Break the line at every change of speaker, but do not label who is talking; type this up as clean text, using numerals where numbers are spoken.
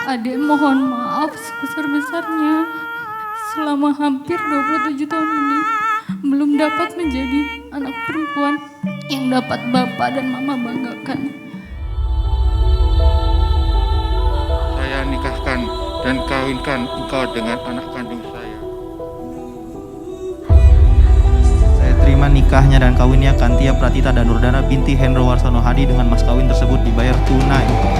Adek mohon maaf sebesar-besarnya. Selama hampir 27 tahun ini belum dapat menjadi anak perempuan yang dapat bapak dan mama banggakan.
Saya nikahkan dan kawinkan engkau dengan anak kandung saya.
Saya terima nikahnya dan kawinnya Kantia Pratita Danurdana binti Hendro Warsono Hadi dengan mas kawin tersebut dibayar tunai.